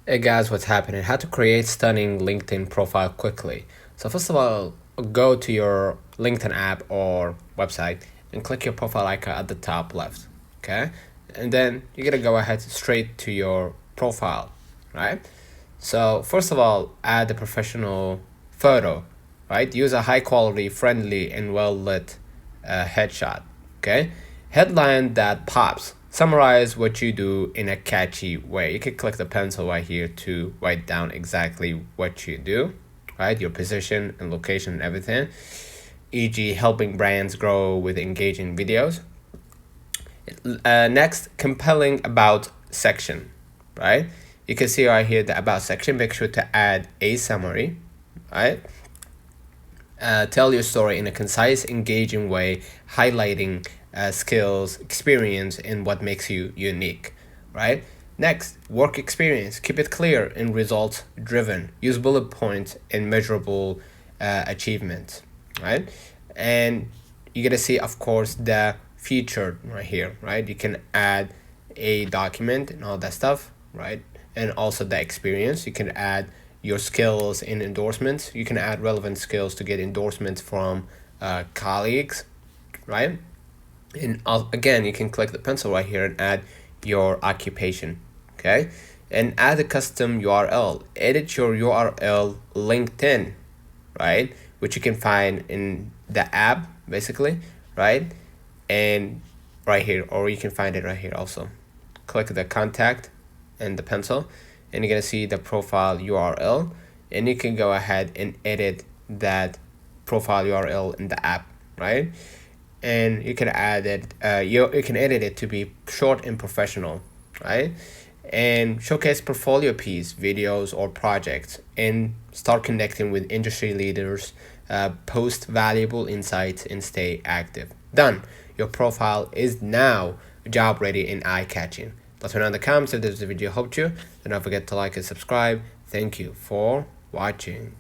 Hey guys, what's happening? How to create stunning LinkedIn profile quickly. So first of all, go to your LinkedIn app or website and click your profile icon at the top left. Okay, and then you're gonna go ahead straight to your profile, right? So first of all, add a professional photo, right? Use a high quality, friendly, and well lit headshot. Okay, headline that pops. Summarize what you do in a catchy way. You can click the pencil right here to write down exactly what you do, right? Your position and location and everything, e.g., helping brands grow with engaging videos. Next, compelling about section, right? You can see right here the about section. Make sure to add a summary, right? Tell your story in a concise, engaging way, highlighting skills, experience, and what makes you unique, right? Next, work experience. Keep it clear and results driven. Use bullet points and measurable achievements, right? And you're gonna see, of course, the featured right here, right? You can add a document and all that stuff, right? And also the experience. You can add your skills in endorsements. You can add relevant skills to get endorsements from colleagues, right? And again, you can click the pencil right here and add your occupation, okay? And add a custom URL. Edit your URL LinkedIn, right? Which you can find in the app, basically, right? And right here, or you can find it right here also. Click the contact and the pencil, and you're gonna see the profile URL, and you can go ahead and edit that profile URL in the app, right? And you can add it, you can edit it to be short and professional, right? And showcase portfolio piece, videos or projects, and start connecting with industry leaders, post valuable insights, and stay active. Done. Your profile is now job ready and eye catching. Let me know in the comments if this video helped you. Do not forget to like and subscribe. Thank you for watching.